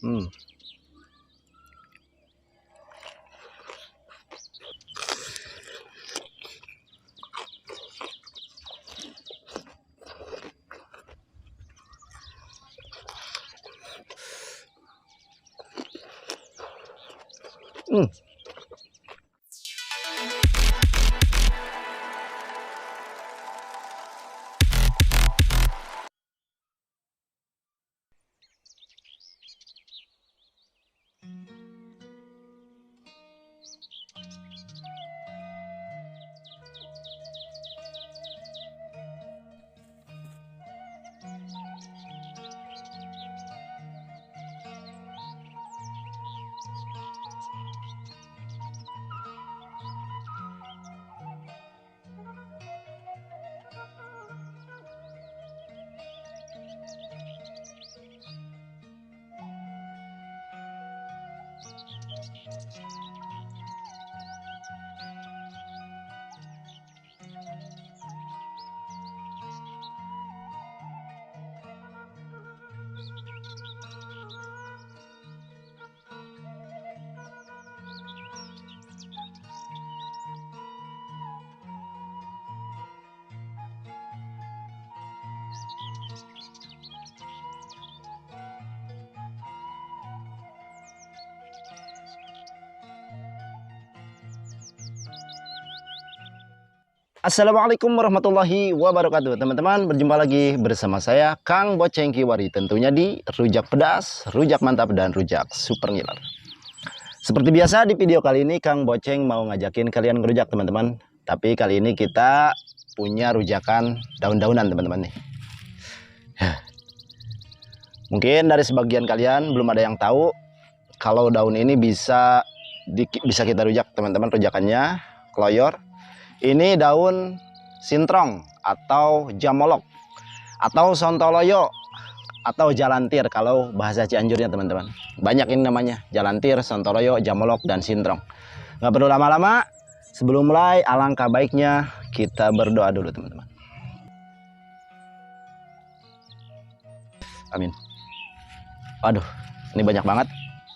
Hmm. Hmm. Assalamualaikum warahmatullahi wabarakatuh. Teman-teman, berjumpa lagi bersama saya Kang Boceng Kiwari, tentunya di Rujak Pedas, Rujak Mantap, dan Rujak Super Ngiler. Seperti biasa di video kali ini Kang Boceng mau ngajakin kalian ngerujak, teman-teman. Tapi kali ini kita punya rujakan daun-daunan, teman-teman nih. Mungkin dari sebagian kalian belum ada yang tahu kalau daun ini bisa kita rujak, teman-teman. Rujakannya kloyor. Ini daun sintrong atau jamolok atau sontoloyo atau jalantir kalau bahasa Cianjurnya, teman-teman. Banyak ini namanya, jalantir, sontoloyo, jamolok, dan sintrong. Nggak perlu lama-lama, sebelum mulai alangkah baiknya kita berdoa dulu, teman-teman. Amin. Waduh, ini banyak banget,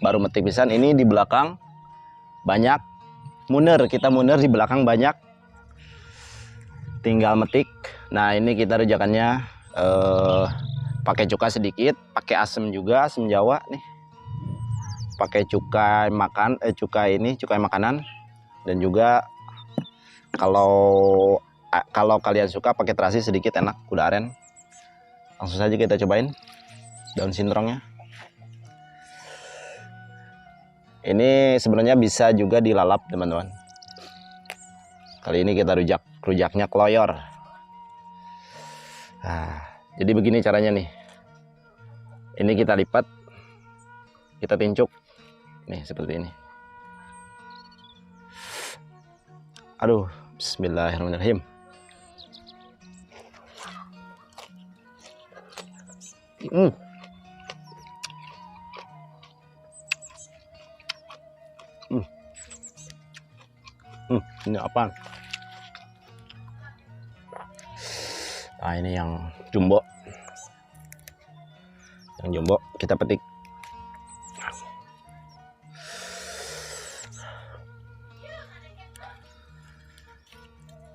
baru metik pisan. Ini di belakang banyak, kita munir di belakang banyak, tinggal metik. Nah, ini kita rujakannya pakai cuka sedikit, pakai asam juga, asam Jawa nih. Pakai cukai cukai makanan, dan juga kalau kalian suka pakai terasi sedikit, enak, udah aren. Langsung saja kita cobain daun sintrongnya. Ini sebenarnya bisa juga dilalap, teman-teman. Kali ini kita rujaknya kloyor. Nah, jadi begini caranya nih. Ini kita lipat, kita tincuk, nih seperti ini. Aduh, bismillahirrahmanirrahim. Ini apa? Nah, ini yang jumbo. Yang jumbo kita petik.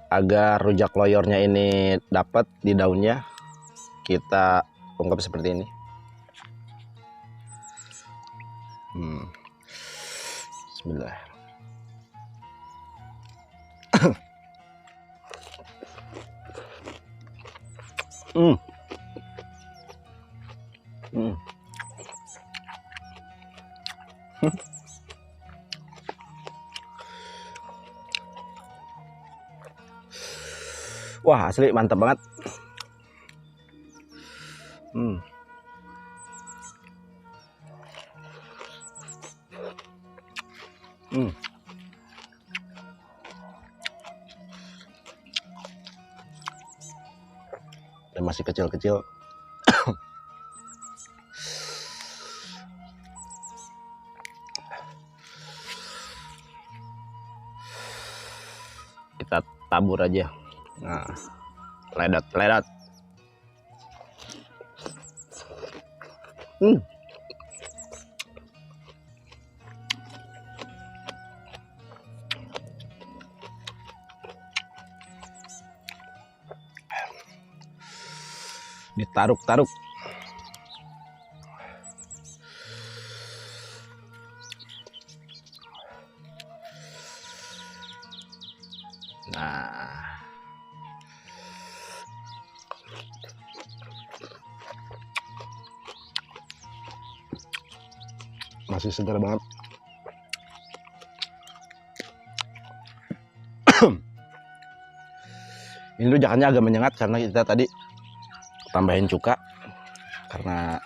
Agar rujak loyornya ini dapat di daunnya, kita ungkap seperti ini. Bismillah. Wah, asli mantap banget. Dan masih kecil-kecil. Kita tabur aja. Nah, ledat. Taruk. Nah, masih segar banget. Ini rujakannya agak menyengat karena kita tadi tambahin cuka, karena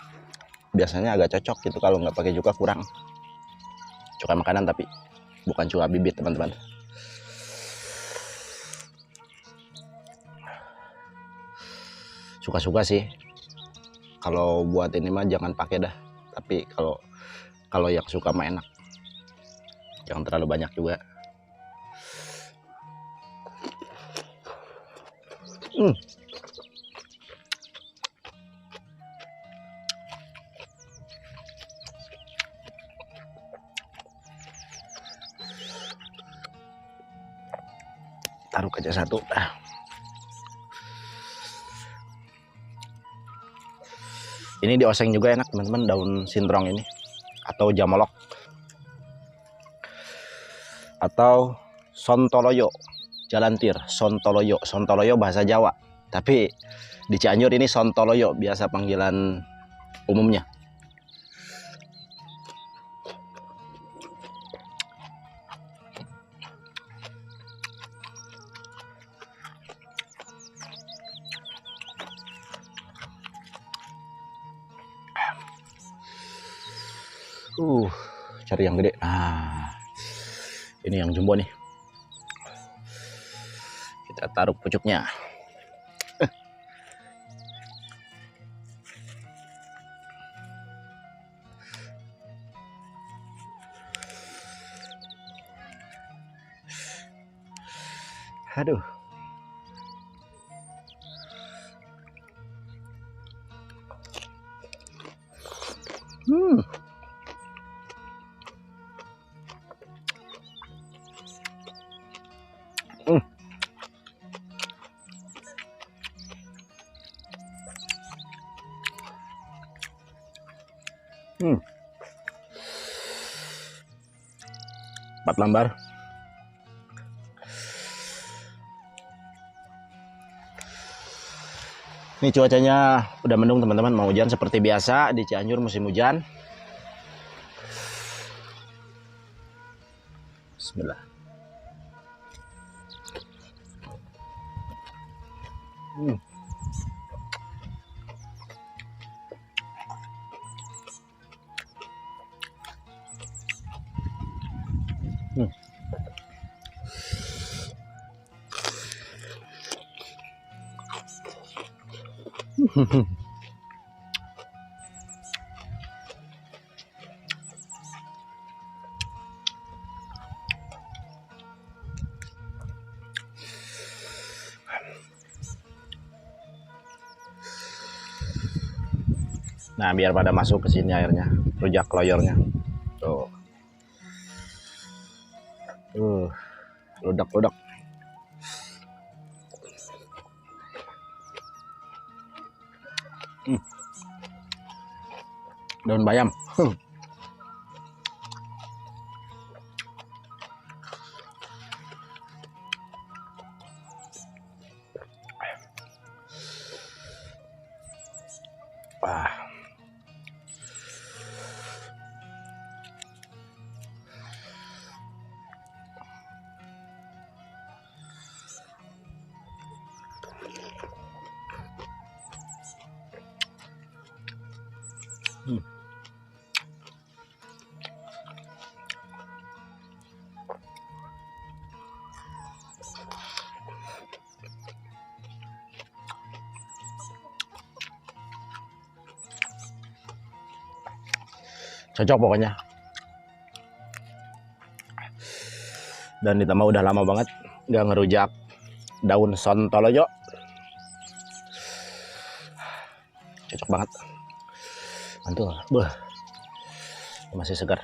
biasanya agak cocok gitu kalau nggak pakai cuka, kurang. Cuka makanan tapi bukan cuka bibit, teman-teman. Suka-suka sih. Kalau buat ini mah jangan pakai dah. Tapi kalau yang suka mah enak. Jangan terlalu banyak juga. Taruh aja satu. Ini dioseng juga enak, teman-teman, daun sintrong ini, atau jamolok, atau sontoloyo, jalantir, sontoloyo bahasa Jawa, tapi di Cianjur ini sontoloyo biasa panggilan umumnya. Cari yang gede. Nah, ini yang jumbo nih. Kita taruh pucuknya. Aduh. Empat lembar. Ini cuacanya udah mendung, teman-teman, mau hujan seperti biasa di Cianjur, musim hujan. Bismillah. Nah, biar pada masuk ke sini airnya, rujak loyornya. Tuh. Ludak. Daun bayam. Wah. Cocok pokoknya. Dan ditambah udah lama banget nggak ngerujak daun sontoloyo. Cocok banget. Mantul. Masih segar.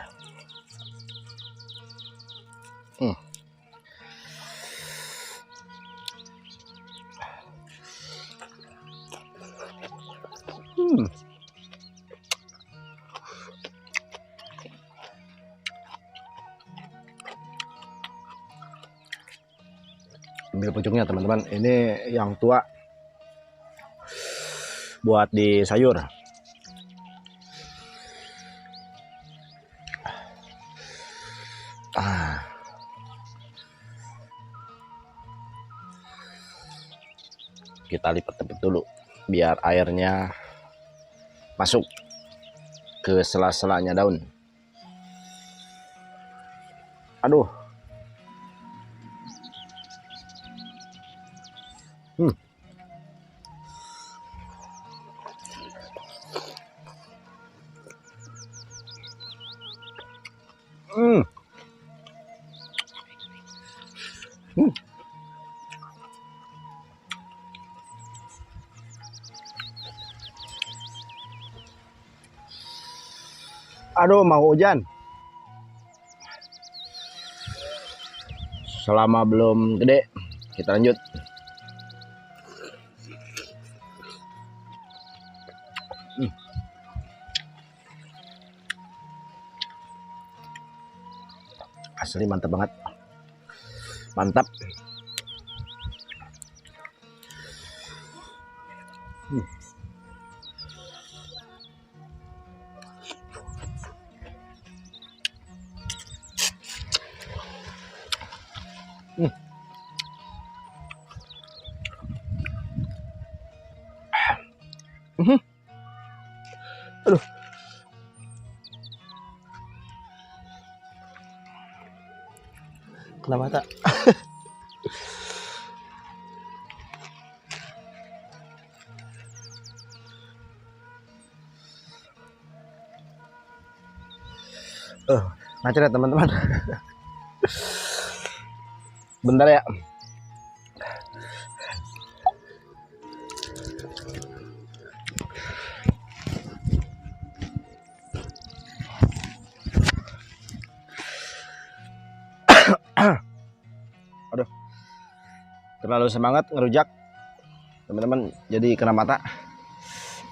Ambil pucuknya teman-teman, ini yang tua buat di sayur. Kita lipat-lipat dulu biar airnya masuk ke sela-selanya daun. Aduh. Aduh, mau hujan. Selama belum gede, kita lanjut. Asli mantap banget. Mantap. Aduh. Kena mata. Ngacer ya teman-teman. Bentar ya. Aduh, terlalu semangat ngerujak teman-teman, jadi kena mata.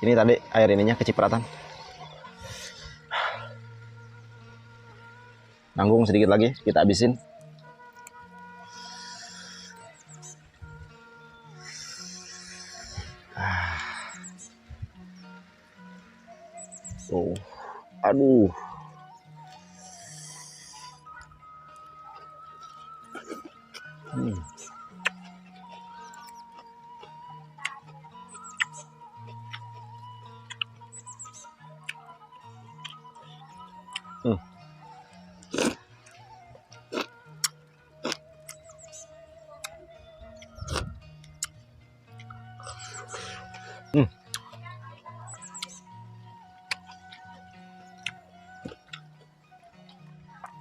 Ini tadi air ininya kecipratan. Nanggung sedikit lagi, kita habisin. Oh, aduh.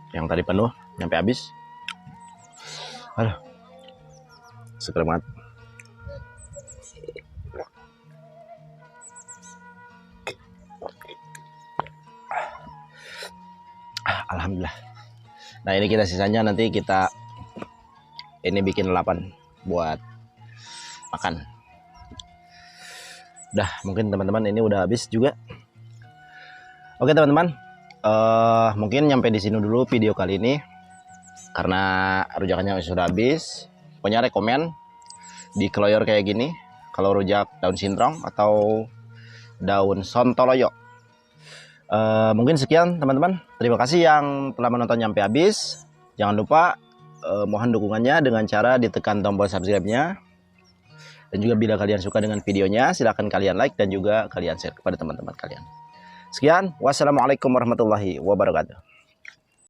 Yang tadi penuh sampai habis. Aduh, seger banget. Alhamdulillah. Nah, ini kita sisanya nanti kita ini bikin lalapan buat makan. Udah, mungkin teman-teman ini udah habis juga. Oke teman-teman, mungkin nyampe di sini dulu video kali ini karena rujakannya sudah habis. Pokoknya rekomen di keloyor kayak gini kalau rujak daun sintrong atau daun sontoloyo. Mungkin sekian teman-teman, terima kasih yang telah menonton sampai habis. Jangan lupa mohon dukungannya dengan cara ditekan tombol subscribe-nya. Dan juga bila kalian suka dengan videonya, silahkan kalian like dan juga kalian share kepada teman-teman kalian. Sekian, wassalamualaikum warahmatullahi wabarakatuh.